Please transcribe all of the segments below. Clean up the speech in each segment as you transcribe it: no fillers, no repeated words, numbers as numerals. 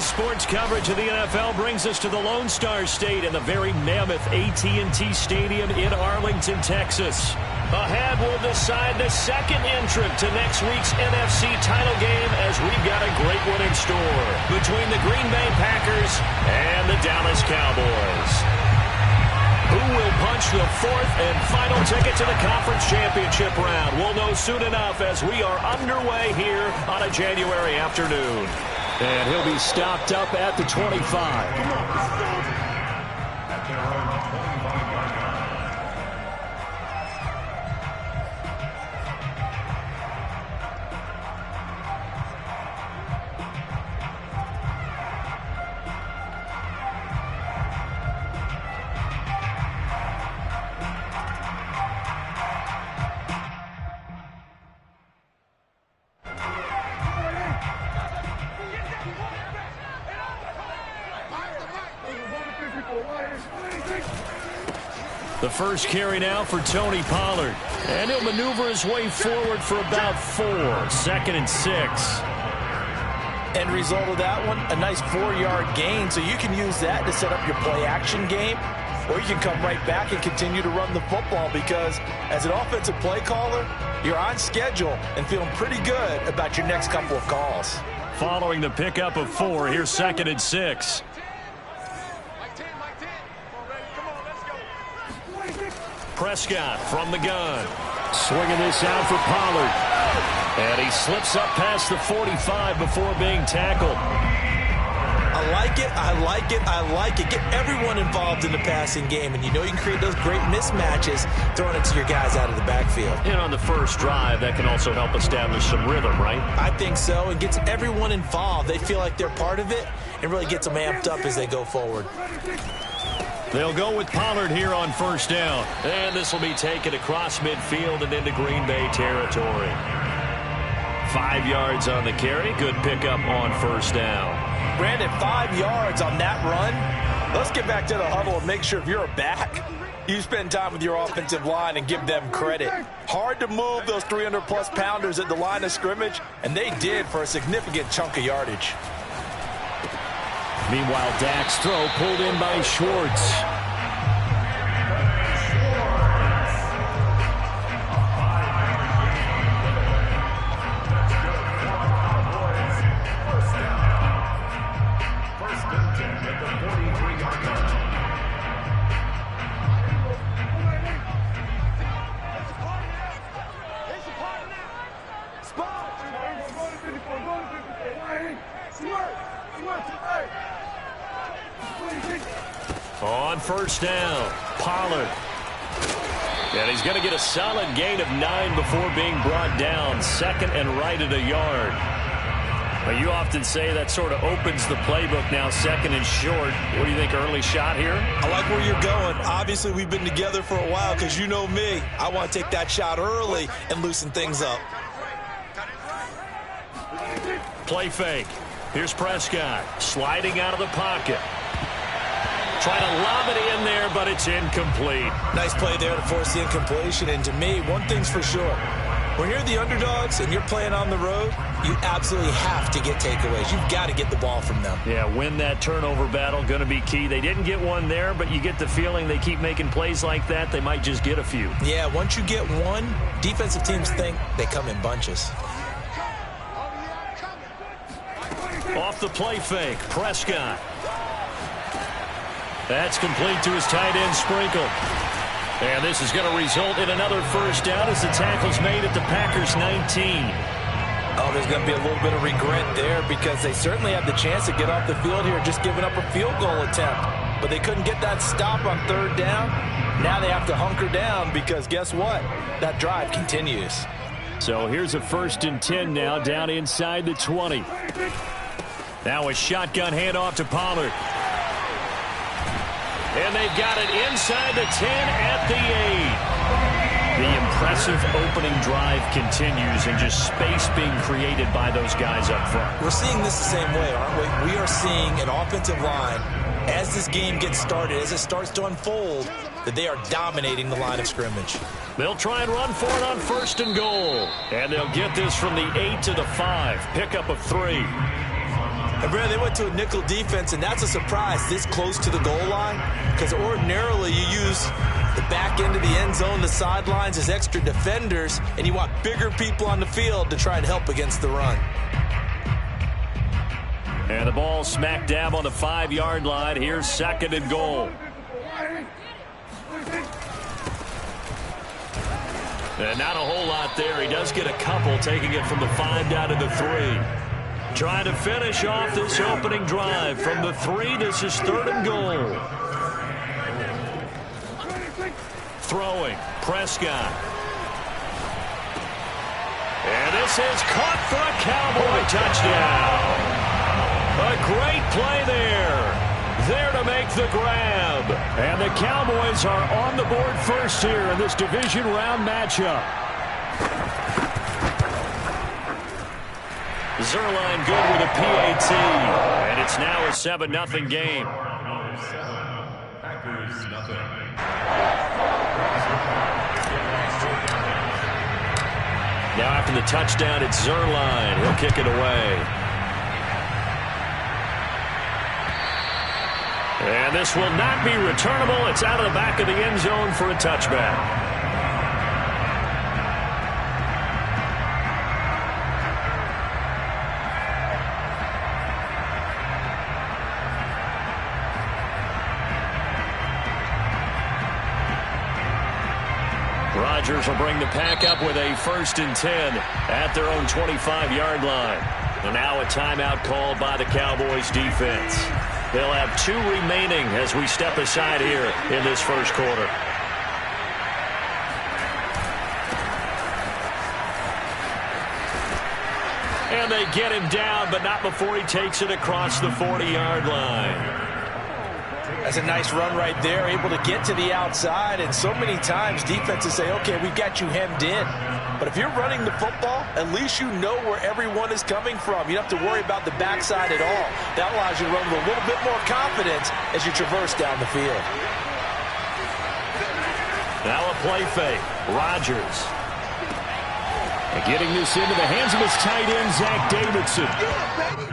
Sports coverage of the NFL brings us to the Lone Star State in the very mammoth AT&T Stadium in Arlington, Texas. Ahead will decide the second entrant to next week's NFC title game as we've got a great one in store between the Green Bay Packers and the Dallas Cowboys. Who will punch the fourth and final ticket to the conference championship round? We'll know soon enough as we are underway here on a January afternoon. And he'll be stopped up at the 25. At their own 25-yard line. The first carry now for Tony Pollard. And he'll maneuver his way forward for about 4. 2nd and 6. End result of that one, a nice 4-yard gain. So you can use that to set up your play-action game. Or you can come right back and continue to run the football because as an offensive play caller, you're on schedule and feeling pretty good about your next couple of calls. Following the pickup of 4, here's 2nd and 6. Prescott from the gun. Swinging this out for Pollard. And he slips up past the 45 before being tackled. I like it, I like it, I like it. Get everyone involved in the passing game, and you know you can create those great mismatches throwing it to your guys out of the backfield. And on the first drive, that can also help establish some rhythm, right? I think so. It gets everyone involved. They feel like they're part of it and really gets them amped up as they go forward. They'll go with Pollard here on first down. And this will be taken across midfield and into Green Bay territory. 5 yards on the carry. Good pickup on first down. Brandon, 5 yards on that run. Let's get back to the huddle and make sure if you're a back, you spend time with your offensive line and give them credit. Hard to move those 300-plus pounders at the line of scrimmage, and they did for a significant chunk of yardage. Meanwhile, Dak's throw pulled in by Schwartz. On first down, Pollard. And he's going to get a solid gain of 9 before being brought down. 2nd and right at a yard. But you often say that sort of opens the playbook now, 2nd and short. What do you think, early shot here? I like where you're going. Obviously, we've been together for a while because you know me. I want to take that shot early and loosen things up. Play fake. Here's Prescott sliding out of the pocket. Trying to lob it in there, but it's incomplete. Nice play there to force the incompletion. And to me, one thing's for sure. When you're the underdogs and you're playing on the road, you absolutely have to get takeaways. You've got to get the ball from them. Yeah, win that turnover battle, going to be key. They didn't get one there, but you get the feeling they keep making plays like that, they might just get a few. Yeah, once you get one, defensive teams think they come in bunches. Off the play fake, Prescott. That's complete to his tight end, Sprinkle. And this is going to result in another first down as the tackle's made at the Packers' 19. Oh, there's going to be a little bit of regret there because they certainly had the chance to get off the field here, just giving up a field goal attempt. But they couldn't get that stop on 3rd down. Now they have to hunker down because guess what? That drive continues. So here's a 1st and 10 now down inside the 20. Now a shotgun handoff to Pollard. And they've got it inside the 10 at the 8. The impressive opening drive continues and just space being created by those guys up front. We're seeing this the same way, aren't we? We are seeing an offensive line, as this game gets started, as it starts to unfold, that they are dominating the line of scrimmage. They'll try and run for it on 1st and goal. And they'll get this from the 8 to the 5. Pickup of 3. And Brad, they went to a nickel defense, and that's a surprise this close to the goal line, because ordinarily you use the back end of the end zone, the sidelines as extra defenders, and you want bigger people on the field to try and help against the run. And the ball smack dab on the 5-yard line. Here's 2nd and goal. And not a whole lot there. He does get a couple, taking it from the 5 down to the 3. Trying to finish off this opening drive from the 3. This is 3rd and goal. Throwing, Prescott. And this is caught for a Cowboy touchdown. A great play there. There to make the grab. And the Cowboys are on the board first here in this division round matchup. Zerline good with a PAT. And it's now a 7-0 game. Now after the touchdown, it's Zerline. He'll kick it away. And this will not be returnable. It's out of the back of the end zone for a touchback. Rodgers will bring the pack up with a 1st and 10 at their own 25-yard line. And now a timeout called by the Cowboys defense. They'll have 2 remaining as we step aside here in this first quarter. And they get him down, but not before he takes it across the 40-yard line. That's a nice run right there, able to get to the outside. And so many times defenses say, okay, we've got you hemmed in. But if you're running the football, at least you know where everyone is coming from. You don't have to worry about the backside at all. That allows you to run with a little bit more confidence as you traverse down the field. Now a play fake. Rodgers. And getting this into the hands of his tight end, Zach Davidson.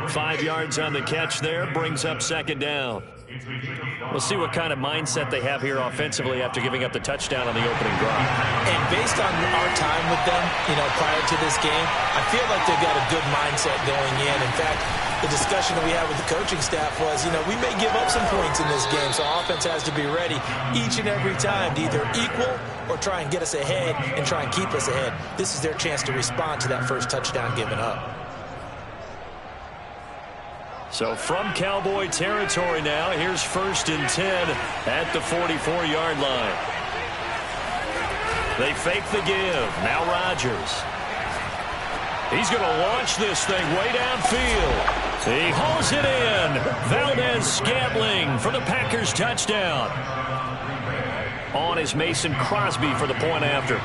5 yards on the catch there, brings up 2nd down. We'll see what kind of mindset they have here offensively after giving up the touchdown on the opening drive. And based on our time with them, prior to this game, I feel like they've got a good mindset going in. In fact, the discussion that we had with the coaching staff was, we may give up some points in this game, so offense has to be ready each and every time to either equal or try and get us ahead and try and keep us ahead. This is their chance to respond to that first touchdown given up. So from Cowboy territory now, here's 1st and 10 at the 44-yard line. They fake the give. Now Rodgers. He's going to launch this thing way downfield. He hauls it in. Valdez-Scantling for the Packers touchdown. On is Mason Crosby for the point after.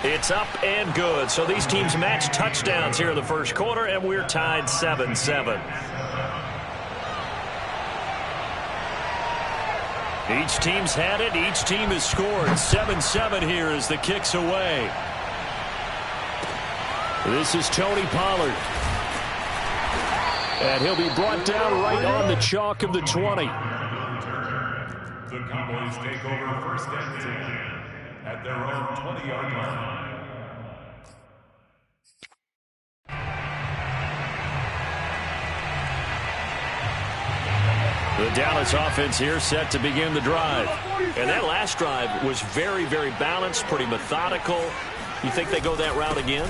It's up and good. So these teams match touchdowns here in the first quarter, and we're tied 7-7. Each team's had it. Each team has scored. 7-7 here as the kick's away. This is Tony Pollard. And he'll be brought down right on the chalk of the 20. The Cowboys take over 1st and 10 at their own 20-yard line. The Dallas offense here set to begin the drive. And that last drive was very, very balanced, pretty methodical. You think they go that route again?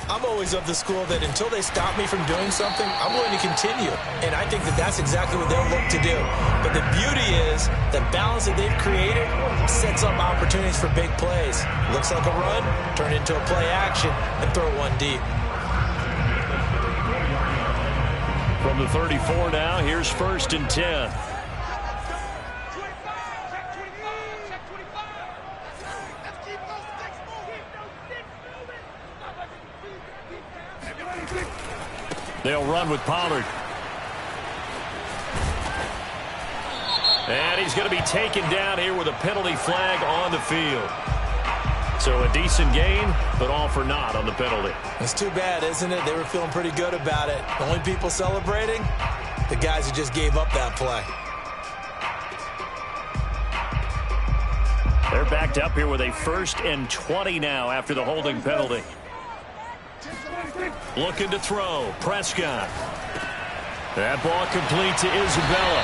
I'm always of the school that until they stop me from doing something, I'm going to continue. And I think that that's exactly what they'll look to do. But the beauty is the balance that they've created sets up opportunities for big plays. Looks like a run, turn into a play action, and throw one deep. From the 34 now, here's 1st and 10. They'll run with Pollard. And he's going to be taken down here with a penalty flag on the field. So a decent gain, but all for naught on the penalty. It's too bad, isn't it? They were feeling pretty good about it. The only people celebrating, the guys who just gave up that play. They're backed up here with a 1st and 20 now after the holding penalty. Looking to throw. Prescott. That ball complete to Isabella.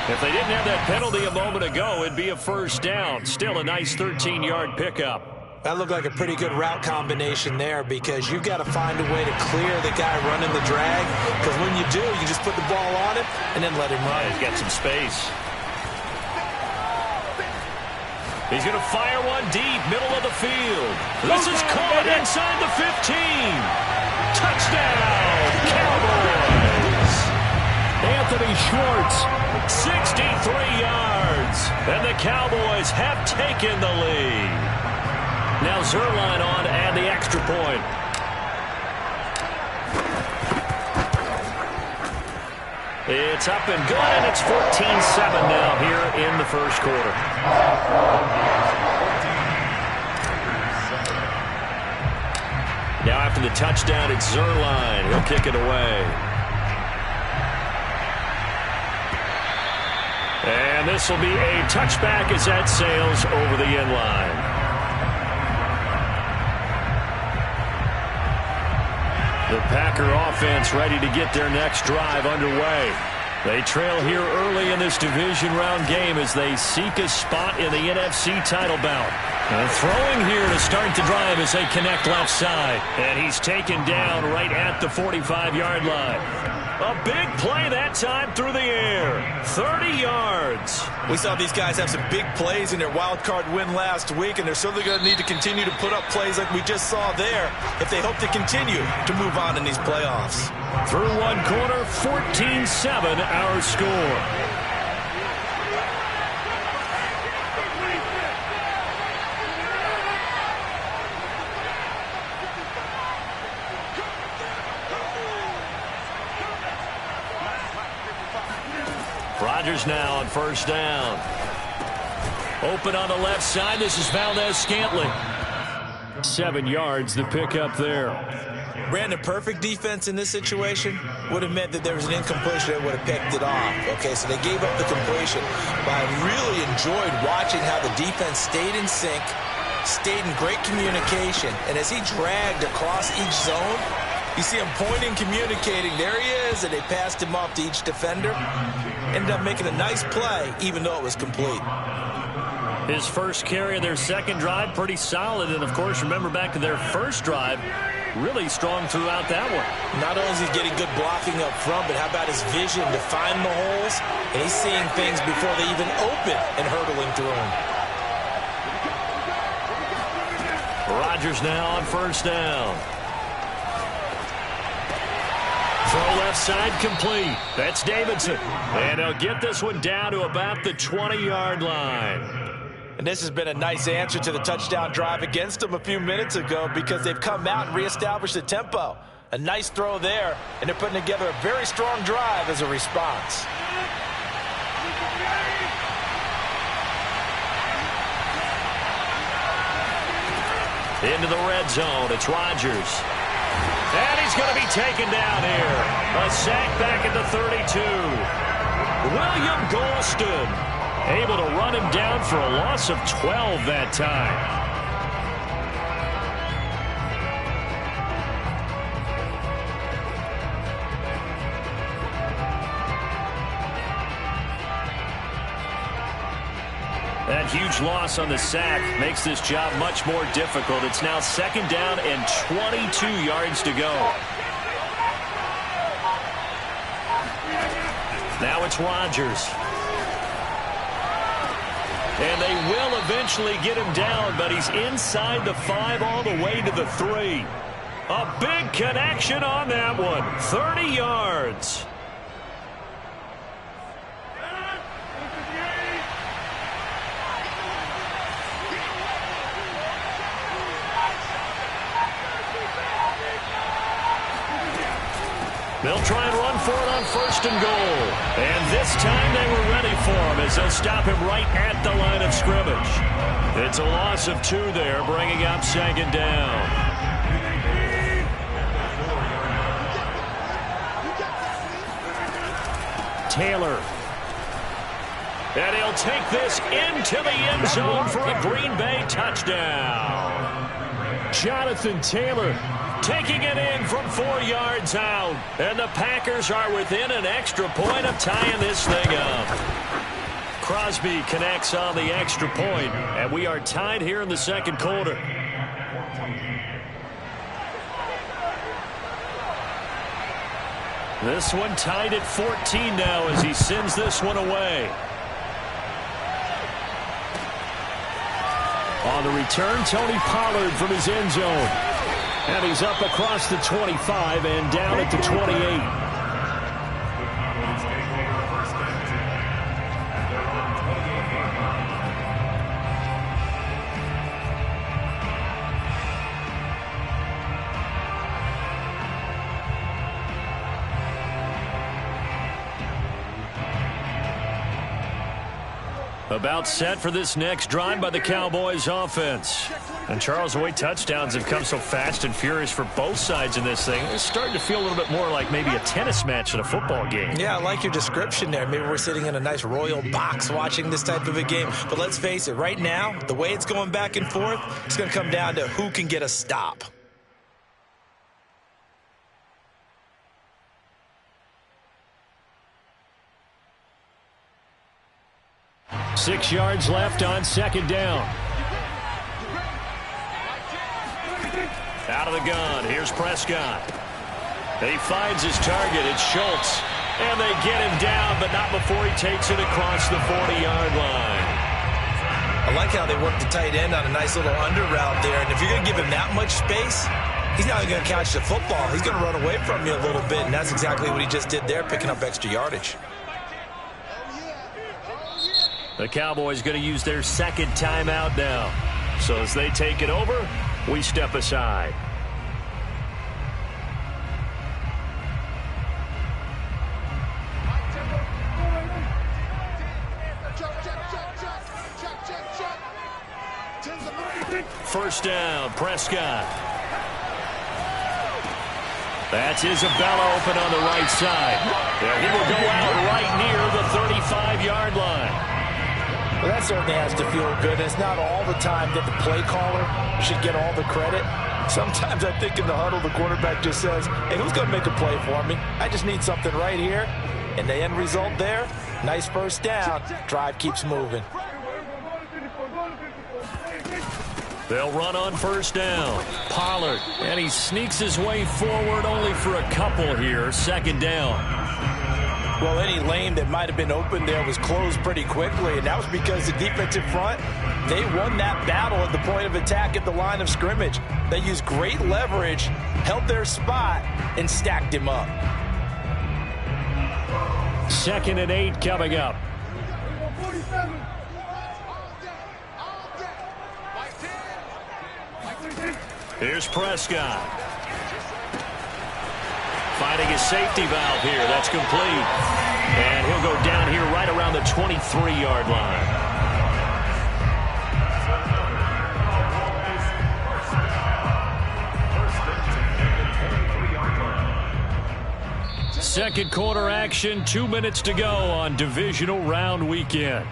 If they didn't have that penalty a moment ago, it'd be a 1st down. Still a nice 13-yard pickup. That looked like a pretty good route combination there because you've got to find a way to clear the guy running the drag. Because when you do, you just put the ball on him and then let him run. He's got some space. He's going to fire one deep, middle of the field. This is caught inside the 15. Touchdown, Cowboys. Anthony Schwartz, 63 yards. And the Cowboys have taken the lead. Now Zerline on and the extra point. It's up and good, and it's 14-7 now here in the first quarter. Now after the touchdown, it's Zerline. He'll kick it away. And this will be a touchback as that sails over the end line. The Packer offense ready to get their next drive underway. They trail here early in this division round game as they seek a spot in the NFC title bout. And throwing here to start the drive as they connect left side. And he's taken down right at the 45-yard line. A big play that time through the air. 30 yards. We saw these guys have some big plays in their wild card win last week, and they're certainly going to need to continue to put up plays like we just saw there if they hope to continue to move on in these playoffs. Through one quarter, 14-7 our score. Rodgers now on 1st down. Open on the left side. This is Valdez-Scantling. 7 yards, the pickup there. Brandon, perfect defense in this situation would have meant that there was an incompletion that would have picked it off. Okay, so they gave up the completion. But I really enjoyed watching how the defense stayed in sync, stayed in great communication. And as he dragged across each zone, you see him pointing, communicating. There he is, and they passed him off to each defender. Ended up making a nice play, even though it was complete. His first carry of their second drive, pretty solid. And, of course, remember back to their first drive, really strong throughout that one. Not only is he getting good blocking up front, but how about his vision to find the holes? And he's seeing things before they even open and hurdling through them. Rodgers now on 1st down. Throw left side complete. That's Davidson. And he'll get this one down to about the 20-yard line. And this has been a nice answer to the touchdown drive against them a few minutes ago because they've come out and reestablished the tempo. A nice throw there, and they're putting together a very strong drive as a response. Into the red zone, it's Rodgers. And he's going to be taken down here. A sack back at the 32. William Golston able to run him down for a loss of 12 that time. That huge loss on the sack makes this job much more difficult. It's now 2nd down and 22 yards to go. Now it's Rodgers. And they will eventually get him down, but he's inside the 5 all the way to the 3. A big connection on that one. 30 yards. They'll try and run for it on 1st and goal. And this time they were ready for him as they'll stop him right at the line of scrimmage. It's a loss of 2 there, bringing up 2nd down. Taylor. And he'll take this into the end zone for a Green Bay touchdown. Jonathan Taylor taking it in from 4 yards out. And the Packers are within an extra point of tying this thing up. Crosby connects on the extra point, and we are tied here in the 2nd quarter. This one tied at 14 now as he sends this one away. On the return, Tony Pollard from his end zone. And he's up across the 25 and down at the 28. About set for this next drive by the Cowboys offense. And Charles, the way touchdowns have come so fast and furious for both sides in this thing, it's starting to feel a little bit more like maybe a tennis match in a football game. Yeah, I like your description there. Maybe we're sitting in a nice royal box watching this type of a game. But let's face it, right now, the way it's going back and forth, it's going to come down to who can get a stop. Six yards left on 2nd down. Out of the gun. Here's Prescott. He finds his target. It's Schultz. And they get him down, but not before he takes it across the 40-yard line. I like how they work the tight end on a nice little under route there. And if you're going to give him that much space, he's not going to catch the football. He's going to run away from you a little bit, and that's exactly what he just did there, picking up extra yardage. The Cowboys going to use their 2nd timeout now. So as they take it over, we step aside. First down, Prescott. That's Isabella open on the right side. And he will go out right near the 35-yard line. Well, that certainly has to feel good. It's not all the time that the play caller should get all the credit. Sometimes I think in the huddle, the quarterback just says, hey, who's going to make a play for me? I just need something right here. And the end result there, nice first down. Drive keeps moving. They'll run on first down. Pollard, and he sneaks his way forward only for a couple here. 2nd down. Well, any lane that might have been open there was closed pretty quickly, and that was because the defensive front, they won that battle at the point of attack at the line of scrimmage. They used great leverage, held their spot, and stacked him up. 2nd and 8 coming up. Here's Prescott. Finding his safety valve here. That's complete. And he'll go down here right around the 23-yard line. Second quarter action. 2 minutes to go on divisional round weekend.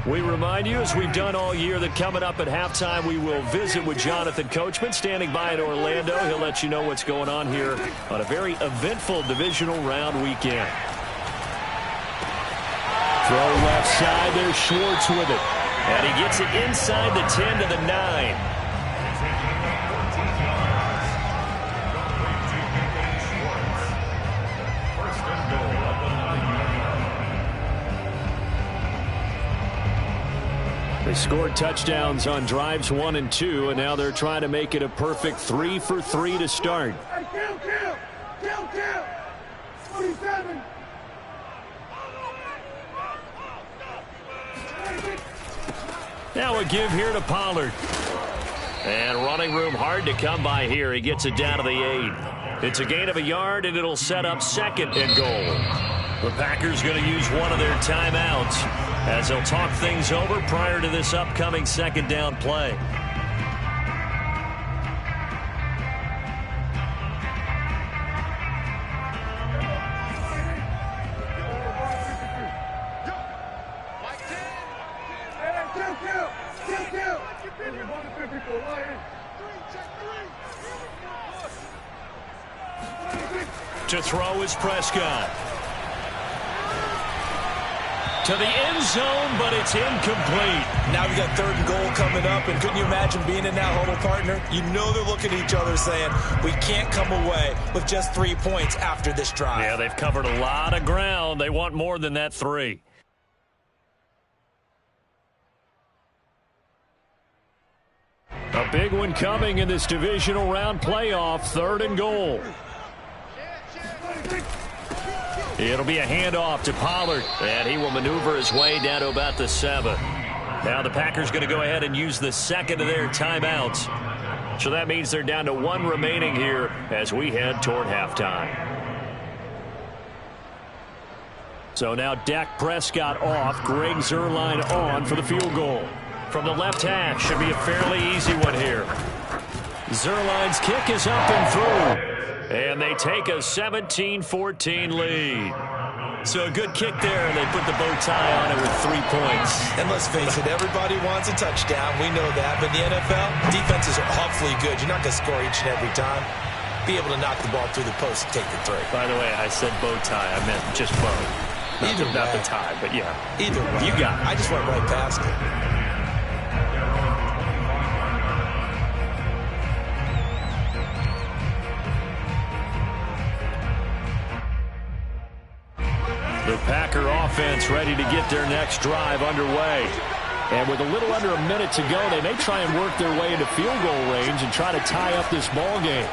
We remind you, as we've done all year, that coming up at halftime, we will visit with Jonathan Coachman, standing by in Orlando. He'll let you know what's going on here on a very eventful divisional round weekend. Throw left side, there's Schwartz with it. And he gets it inside the 10 to the 9. They scored touchdowns on drives 1 and 2, and now they're trying to make it a perfect 3 for 3 to start. Kill. 27. Now a give here to Pollard. And running room hard to come by here. He gets it down to the 8. It's a gain of a yard, and it'll set up 2nd and goal. The Packers going to use one of their timeouts as they'll talk things over prior to this upcoming 2nd down play. To throw is Prescott. To the end zone, but it's incomplete. Now we got 3rd and goal coming up, and couldn't you imagine being in that huddle, partner? You know they're looking at each other saying, we can't come away with just 3 points after this drive. Yeah, they've covered a lot of ground. They want more than that 3. A big one coming in this divisional round playoff, 3rd and goal. It'll be a handoff to Pollard, and he will maneuver his way down to about the 7. Now the Packers going to go ahead and use the 2nd of their timeouts. So that means they're down to 1 remaining here as we head toward halftime. So now Dak Prescott off, Greg Zuerlein on for the field goal. From the left hash, should be a fairly easy one here. Zuerlein's kick is up and through. And they take a 17-14 lead. So a good kick there, and they put the bow tie on it with 3 points. And let's face it, everybody wants a touchdown. We know that. But in the NFL, defenses are awfully good. You're not going to score each and every time. Be able to knock the ball through the post and take the 3. By the way, I said bow tie. I meant just bow. Not the tie, but yeah. Either way. You got it. I just went right past it. The Packer offense ready to get their next drive underway. And with a little under a minute to go, they may try and work their way into field goal range and try to tie up this ball game.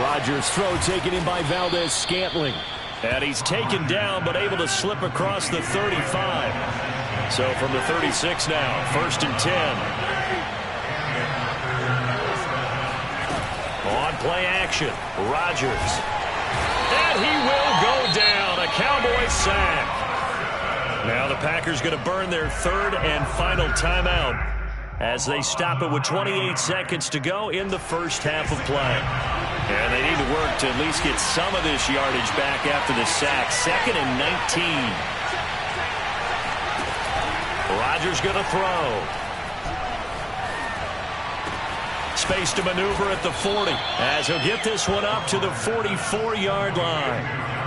Rodgers' throw taken in by Valdez-Scantling. And he's taken down but able to slip across the 35. So from the 36 now, 1st and 10. On play action, Rodgers. And he will go down. A Cowboy sack. Now the Packers going to burn their 3rd and final timeout as they stop it with 28 seconds to go in the first half of play. And they need to work to at least get some of this yardage back after the sack. 2nd and 19. Rodgers going to throw. Space to maneuver at the 40 as he'll get this one up to the 44-yard line.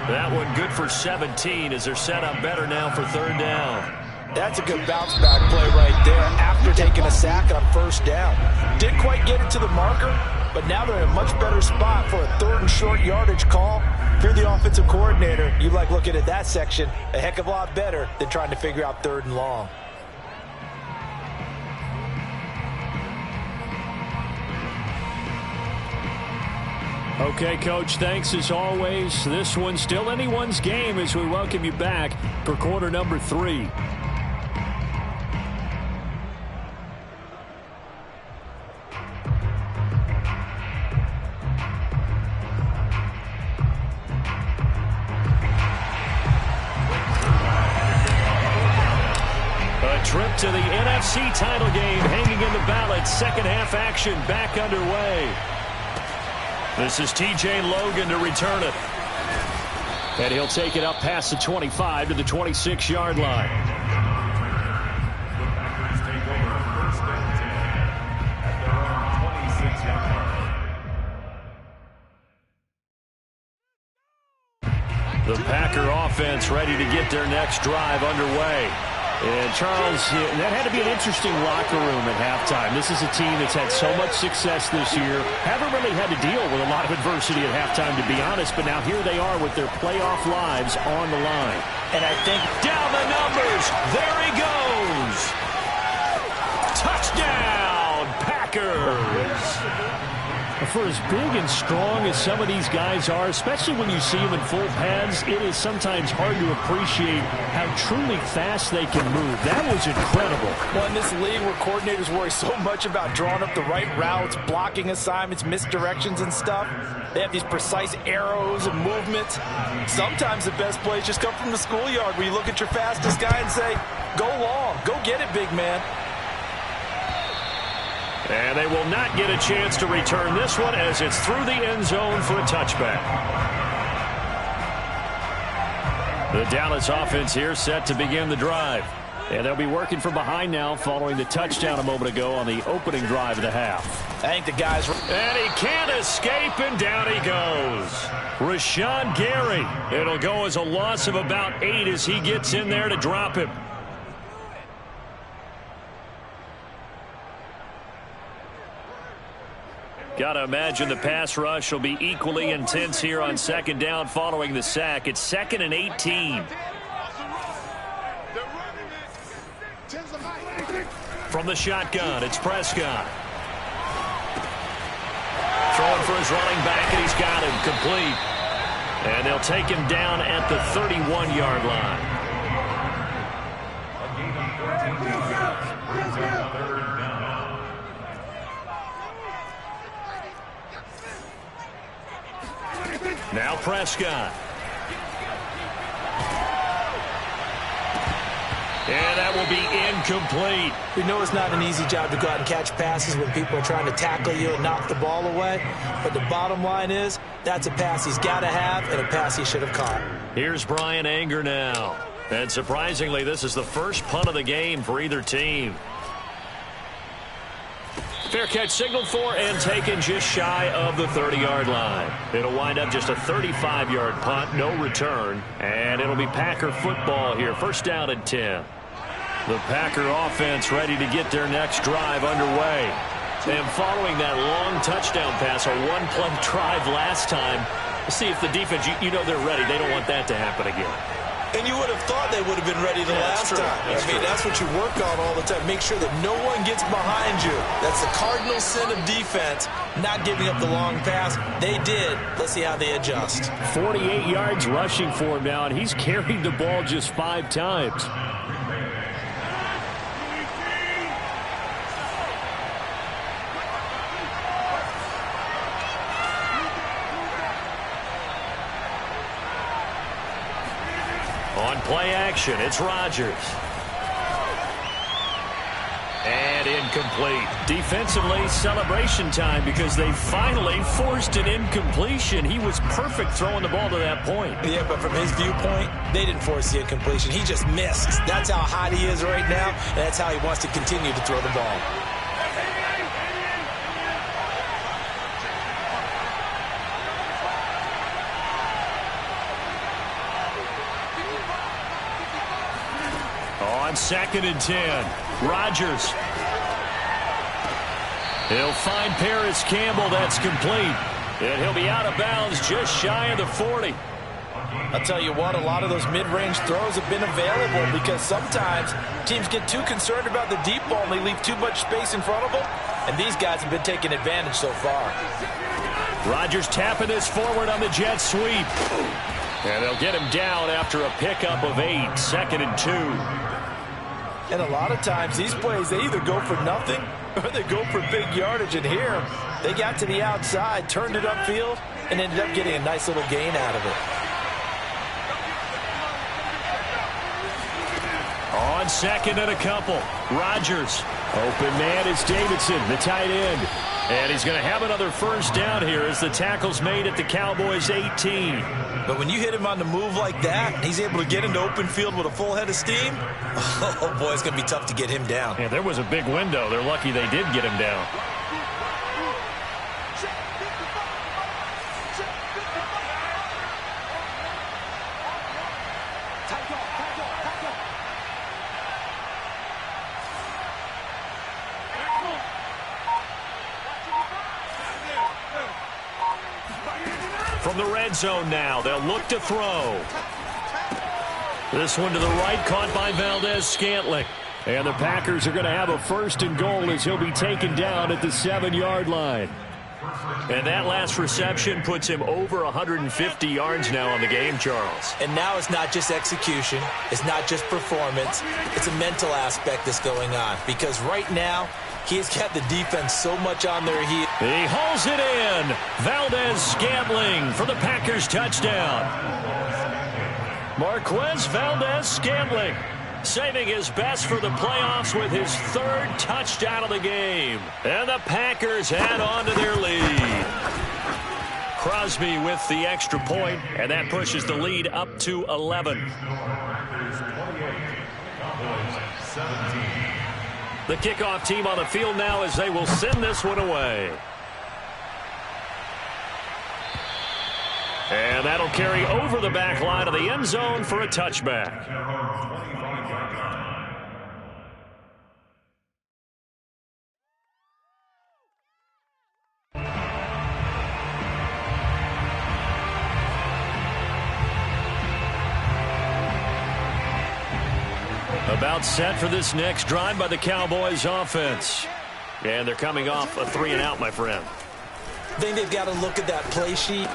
That one good for 17 as they're set up better now for 3rd down. That's a good bounce back play right there after taking a sack on 1st down. Didn't quite get it to the marker, but now they're in a much better spot for a 3rd and short yardage call. If you're the offensive coordinator, you like looking at that section a heck of a lot better than trying to figure out 3rd and long. Okay, Coach, thanks as always. This one's still anyone's game as we welcome you back for quarter number 3. A trip to the NFC title game hanging in the balance. 2nd half action back underway. This is T.J. Logan to return it. And he'll take it up past the 25 to the 26-yard line. The Packer offense ready to get their next drive underway. And, Charles, that had to be an interesting locker room at halftime. This is a team that's had so much success this year. Haven't really had to deal with a lot of adversity at halftime, to be honest. But now here they are with their playoff lives on the line. And I think down the numbers. There he goes. Touchdown, Packers. for as big and strong as some of these guys are, especially when you see them in full pads, it is sometimes hard to appreciate how truly fast they can move. That was incredible. Well, in this league where coordinators worry so much about drawing up the right routes, blocking assignments, misdirections and stuff, they have these precise arrows and movements. Sometimes the best plays just come from the schoolyard where you look at your fastest guy and say, go long, go get it, big man. And they will not get a chance to return this one as it's through the end zone for a touchback. The Dallas offense here set to begin the drive. And they'll be working from behind now following the touchdown a moment ago on the opening drive of the half. I think the guys... And he can't escape, and down he goes. Rashawn Gary. It'll go as a loss of about 8 as he gets in there to drop him. Got to imagine the pass rush will be equally intense here on second down following the sack. It's 2nd and 18. From the shotgun, it's Prescott. Throwing for his running back, and he's got him complete. And they'll take him down at the 31-yard line. Now Prescott. And that will be incomplete. We know it's not an easy job to go out and catch passes when people are trying to tackle you and knock the ball away. But the bottom line is, that's a pass he's got to have and a pass he should have caught. Here's Brian Anger now. And surprisingly, this is the first punt of the game for either team. Fair catch signaled for and taken just shy of the 30-yard line. It'll wind up just a 35-yard punt, no return. And it'll be Packer football here. First down and 10. The Packer offense ready to get their next drive underway. And following that long touchdown pass, a one-play drive last time, see if the defense, you know they're ready. They don't want that to happen again. And you would have thought they would have been ready the last time. That's what you work on all the time. Make sure that no one gets behind you. That's the cardinal sin of defense, not giving up the long pass. They did. Let's see how they adjust. 48 yards rushing for him now, and he's carried the ball just 5 times. On play action, it's Rodgers. And incomplete. Defensively, celebration time because they finally forced an incompletion. He was perfect throwing the ball to that point. Yeah, but from his viewpoint, they didn't force the incompletion. He just missed. That's how hot he is right now, and that's how he wants to continue to throw the ball. On 2nd and 10, Rodgers. He'll find Paris Campbell. That's complete. And he'll be out of bounds just shy of the 40. I'll tell you what, a lot of those mid-range throws have been available because sometimes teams get too concerned about the deep ball and they leave too much space in front of them. And these guys have been taking advantage so far. Rodgers tapping this forward on the jet sweep. And they'll get him down after a pickup of 8, 2nd and 2. And a lot of times these plays, they either go for nothing or they go for big yardage. And here, they got to the outside, turned it upfield, and ended up getting a nice little gain out of it. On 2nd and a couple, Rodgers. Open man is Davidson, the tight end. And he's going to have another first down here as the tackle's made at the Cowboys' 18. But when you hit him on the move like that, he's able to get into open field with a full head of steam, oh, boy, it's going to be tough to get him down. Yeah, there was a big window. They're lucky they did get him down. From the red zone now, they'll look to throw. This one to the right, caught by Valdez-Scantling. And the Packers are going to have a 1st and goal as he'll be taken down at the 7-yard line. And that last reception puts him over 150 yards now on the game, Charles. And now it's not just execution. It's not just performance. It's a mental aspect that's going on. Because right now, he has got the defense so much on their heels. He hauls it in. Valdez-Scantling for the Packers touchdown. Marquez Valdez-Scantling saving his best for the playoffs with his third touchdown of the game. And the Packers add on to their lead. Crosby with the extra point, and that pushes the lead up to 11. The kickoff team on the field now as they will send this one away. And that'll carry over the back line of the end zone for a touchback. About set for this next drive by the Cowboys offense. And they're coming off a 3-and-out, my friend. I think they've got to look at that play sheet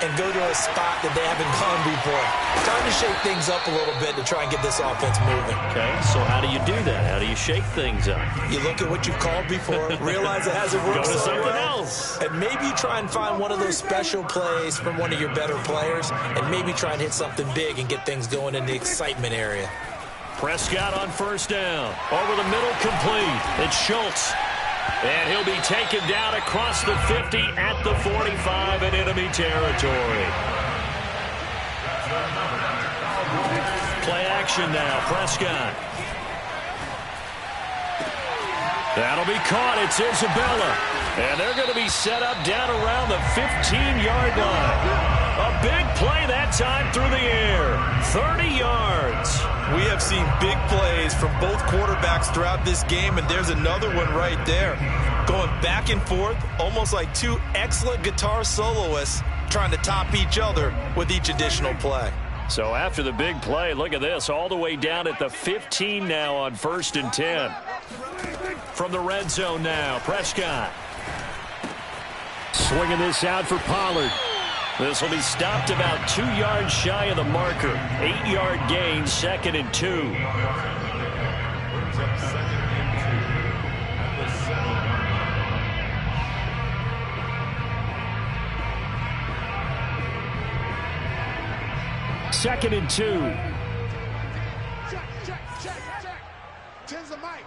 and go to a spot that they haven't gone before. Time to shake things up a little bit to try and get this offense moving. Okay, so how do you do that? How do you shake things up? You look at what you've called before, realize it hasn't worked Go to so something well, else. and maybe you try and find one of those special plays from one of your better players, and maybe try and hit something big and get things going in the excitement area. Prescott on first down. Over the middle, complete. It's Schultz. And he'll be taken down across the 50 at the 45 in enemy territory. Play action now. Prescott. That'll be caught. It's Isabella. And they're going to be set up down around the 15-yard line. A big play that time through the air. 30 yards. We have seen big plays from both quarterbacks throughout this game, and there's another one right there. Going back and forth, almost like two excellent guitar soloists trying to top each other with each additional play. So after the big play, look at this, all the way down at the 15 now on 1st and 10. From the red zone now, Prescott. Swinging this out for Pollard. This will be stopped about 2 yards shy of the marker. 8-yard gain, 2nd and 2. Second and 2. Check. Tens the mic.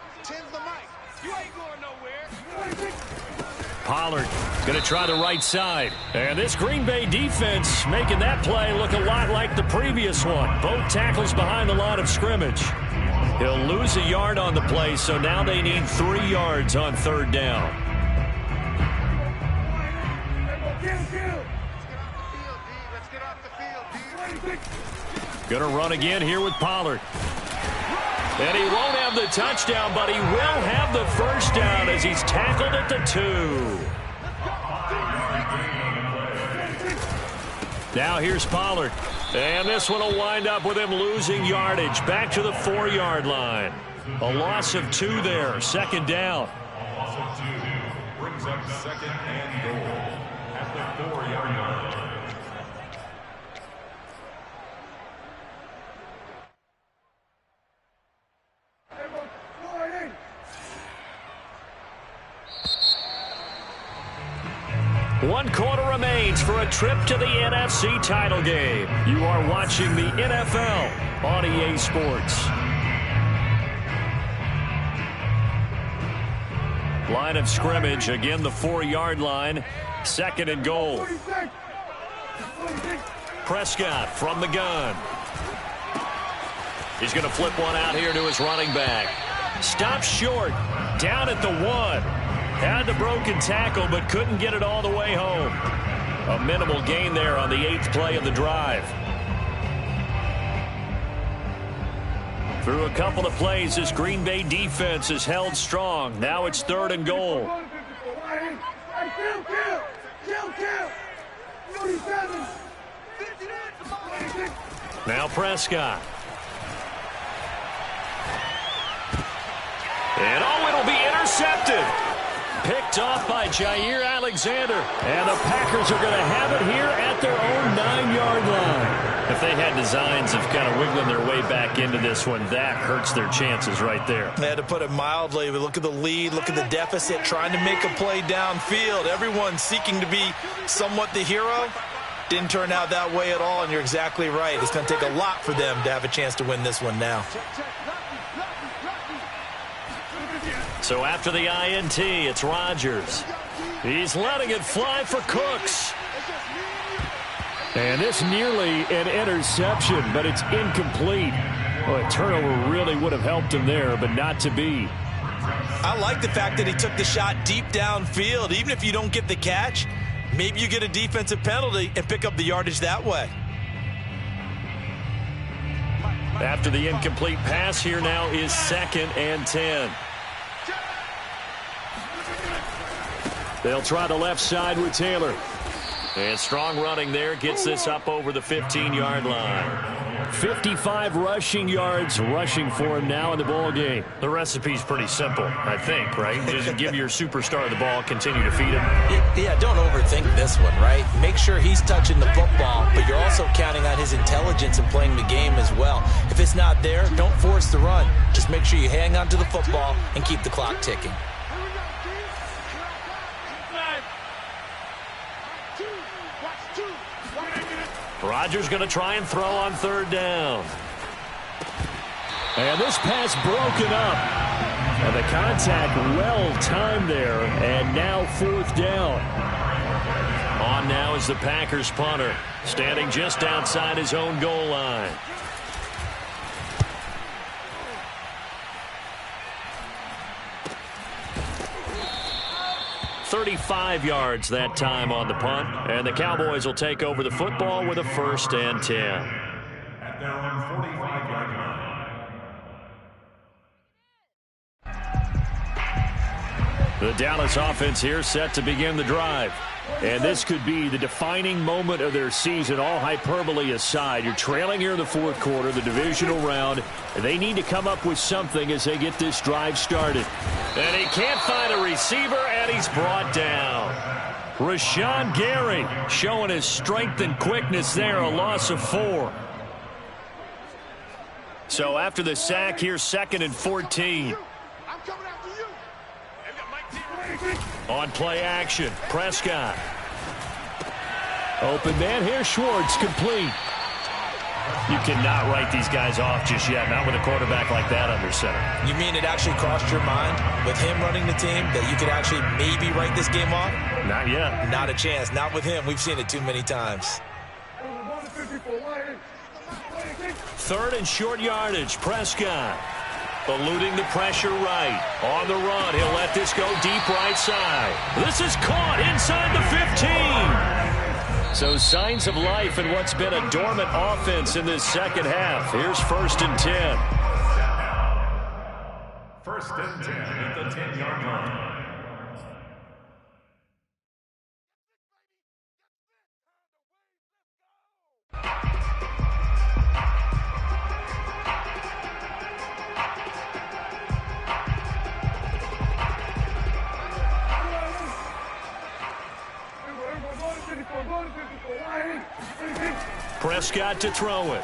You ain't going nowhere. Pollard going to try the right side. And this Green Bay defense making that play look a lot like the previous one. Both tackles behind the line of scrimmage. He'll lose a yard on the play, so now they need 3 yards on 3rd down. Let's get off the field, D. Going to run again here with Pollard. And he won't have the touchdown, but he will have the first down as he's tackled at the 2. Now here's Pollard. And this one will wind up with him losing yardage back to the 4-yard line. A loss of 2 there, 2nd down. A loss of 2 brings up 2nd and goal at the 4-yard line. One quarter remains for a trip to the NFC title game. You are watching the NFL on EA Sports. Line of scrimmage, again the 4-yard line. 2nd and goal. Prescott from the gun. He's going to flip one out here to his running back. Stops short, down at the 1. Had the broken tackle, but couldn't get it all the way home. A minimal gain there on the 8th play of the drive. Through a couple of plays, this Green Bay defense is held strong. Now it's 3rd and goal. Now Prescott. And it'll be intercepted. Picked off by Jair Alexander. And the Packers are going to have it here at their own 9-yard line. If they had designs of kind of wiggling their way back into this one, that hurts their chances right there. They had to put it mildly, but look at the lead, look at the deficit, trying to make a play downfield. Everyone seeking to be somewhat the hero. Didn't turn out that way at all, and you're exactly right. It's going to take a lot for them to have a chance to win this one now. So after the INT, it's Rodgers. He's letting it fly for Cooks. And this nearly an interception, but it's incomplete. Well, a turnover really would have helped him there, but not to be. I like the fact that he took the shot deep downfield. Even if you don't get the catch, maybe you get a defensive penalty and pick up the yardage that way. After the incomplete pass, here now is 2nd and 10. They'll try the left side with Taylor. And strong running there gets this up over the 15-yard line. 55 rushing yards rushing for him now in the ball game. The recipe's pretty simple, I think, right? Just give your superstar the ball, continue to feed him. Yeah, don't overthink this one, right? Make sure he's touching the football, but you're also counting on his intelligence and playing the game as well. If it's not there, don't force the run. Just make sure you hang on to the football and keep the clock ticking. Rodgers going to try and throw on 3rd down. And this pass broken up. And the contact well-timed there. And now 4th down. On now is the Packers punter, standing just outside his own goal line. .35 yards that time on the punt, and the Cowboys will take over the football with a 1st and 10. At their own 45-yard line. The Dallas offense here set to begin the drive. And this could be the defining moment of their season, all hyperbole aside. You're trailing here in the 4th quarter, the divisional round. They need to come up with something as they get this drive started. And he can't find a receiver, and he's brought down. Rashawn Gary showing his strength and quickness there, a loss of 4. So after the sack, here's 2nd and 14. On play action, Prescott. Open man here, Schwartz, complete. You cannot write these guys off just yet, not with a quarterback like that under center. You mean it actually crossed your mind with him running the team that you could actually maybe write this game off? Not yet. Not a chance. Not with him. We've seen it too many times. 3rd and short yardage, Prescott. Eluding the pressure right. On the run, he'll let this go deep right side. This is caught inside the 15. So signs of life in what's been a dormant offense in this second half. Here's 1st and 10. 1st and 10 at the 10-yard line. Prescott to throw it.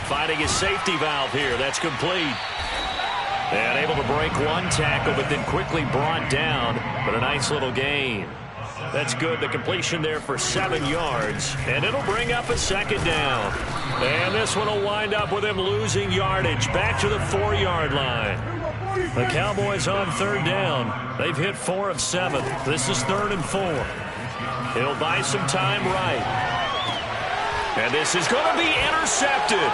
Finding his safety valve here. That's complete. And able to break one tackle, but then quickly brought down. But a nice little gain. That's good. The completion there for 7 yards. And it'll bring up a 2nd down. And this one will wind up with him losing yardage. Back to the 4-yard line. The Cowboys on 3rd down. They've hit 4 of 7. This is 3rd and 4. He'll buy some time right. And this is going to be intercepted.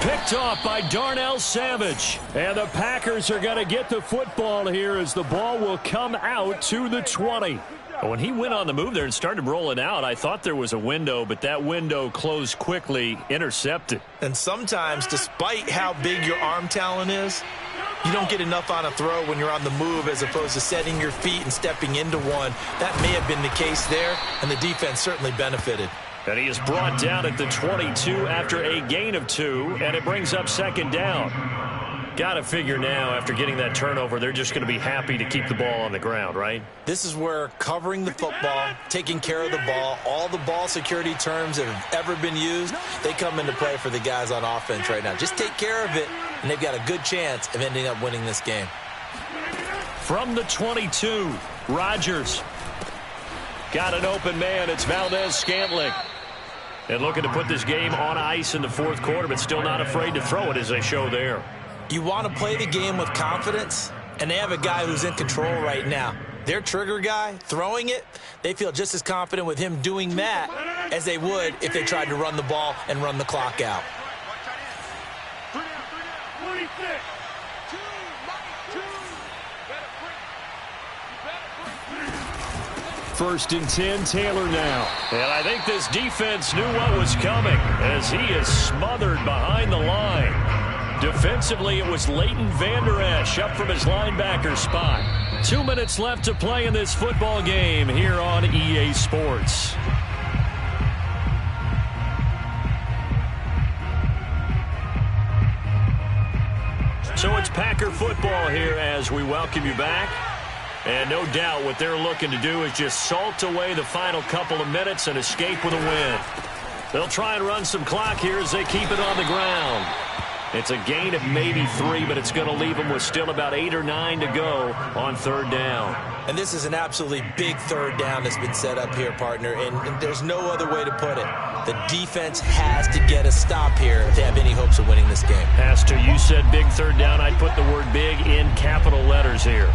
Picked off by Darnell Savage. And the Packers are going to get the football here as the ball will come out to the 20. When he went on the move there and started rolling out, I thought there was a window, but that window closed quickly, intercepted. And sometimes, despite how big your arm talent is, you don't get enough on a throw when you're on the move as opposed to setting your feet and stepping into one. That may have been the case there, and the defense certainly benefited. And he is brought down at the 22 after a gain of 2, and it brings up 2nd down. Got to figure now, after getting that turnover, they're just going to be happy to keep the ball on the ground, right? This is where covering the football, taking care of the ball, all the ball security terms that have ever been used, they come into play for the guys on offense right now. Just take care of it, and they've got a good chance of ending up winning this game. From the 22, Rodgers. Got an open man. It's Valdez-Scantling. And looking to put this game on ice in the fourth quarter, but still not afraid to throw it as they show there. You want to play the game with confidence, and they have a guy who's in control right now. Their trigger guy, throwing it, they feel just as confident with him doing that as they would if they tried to run the ball and run the clock out. First and 10, Taylor now. And I think this defense knew what was coming as he is smothered behind the line. Defensively, it was Leighton Vander Esch up from his linebacker spot. 2 minutes left to play in this football game here on EA Sports. So it's Packer football here as we welcome you back. And no doubt what they're looking to do is just salt away the final couple of minutes and escape with a win. They'll try and run some clock here as they keep it on the ground. It's a gain of maybe 3, but it's going to leave them with still about 8 or 9 to go on third down. And this is an absolutely big third down that's been set up here, partner, and there's no other way to put it. The defense has to get a stop here if they have any hopes of winning this game. Has to. You said big third down. I'd put the word big in capital letters here.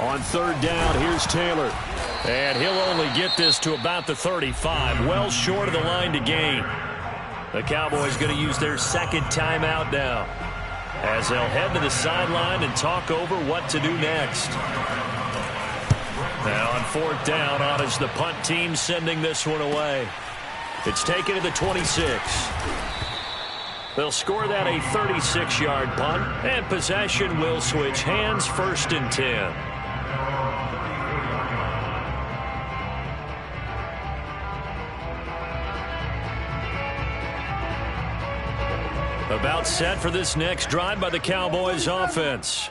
On third down, here's Taylor. And he'll only get this to about the 35, well short of the line to gain. The Cowboys going to use their second timeout now as they'll head to the sideline and talk over what to do next. Now on fourth down, on is the punt team sending this one away. It's taken to the 26. They'll score that a 36-yard punt, and possession will switch hands, first and 10. About set for this next drive by the Cowboys offense.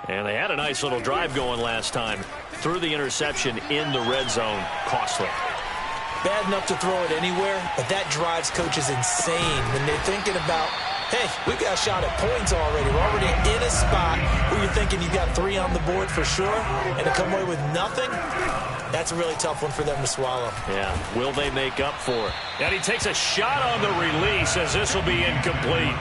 And they had a nice little drive going last time. Threw the interception in the red zone. Costly. Bad enough to throw it anywhere, but that drives coaches insane when they're thinking about, hey, we've got a shot at points already. We're already in a spot where you're thinking you've got 3 on the board for sure, and to come away with nothing, that's a really tough one for them to swallow. Yeah, will they make up for it? And he takes a shot on the release as this will be incomplete.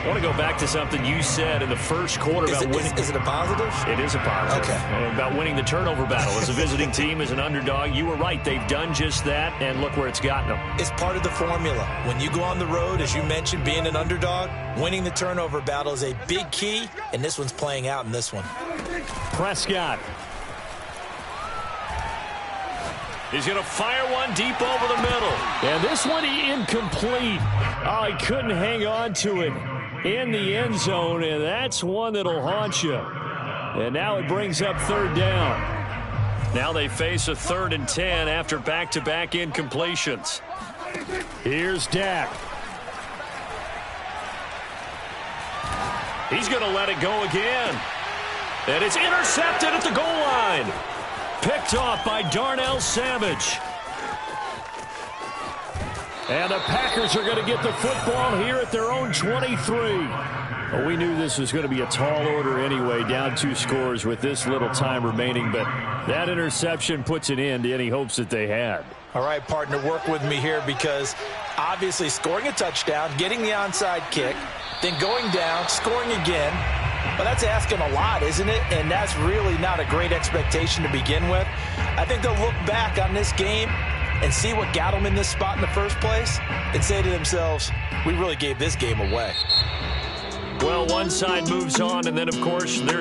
I want to go back to something you said in the first quarter about winning. Is it a positive? It is a positive. Okay. About winning the turnover battle as a visiting team, as an underdog. You were right. They've done just that, and look where it's gotten them. It's part of the formula. When you go on the road, as you mentioned, being an underdog, winning the turnover battle is a big key, and this one's playing out in this one. Prescott. He's going to fire one deep over the middle. And this one incomplete. Oh, he couldn't hang on to it in the end zone, and that's one that'll haunt you. And now it brings up third down. Now they face a 3rd and 10 after back-to-back incompletions. Here's Dak. He's going to let it go again. And it's intercepted at the goal line. Picked off by Darnell Savage. And the Packers are going to get the football here at their own 23. Well, we knew this was going to be a tall order anyway, down 2 scores with this little time remaining, but that interception puts an end to any hopes that they had. All right, partner, work with me here because obviously scoring a touchdown, getting the onside kick, then going down, scoring again. Well, that's asking a lot, isn't it? And that's really not a great expectation to begin with. I think they'll look back on this game and see what got them in this spot in the first place and say to themselves, we really gave this game away. Well, one side moves on, and then, of course, there's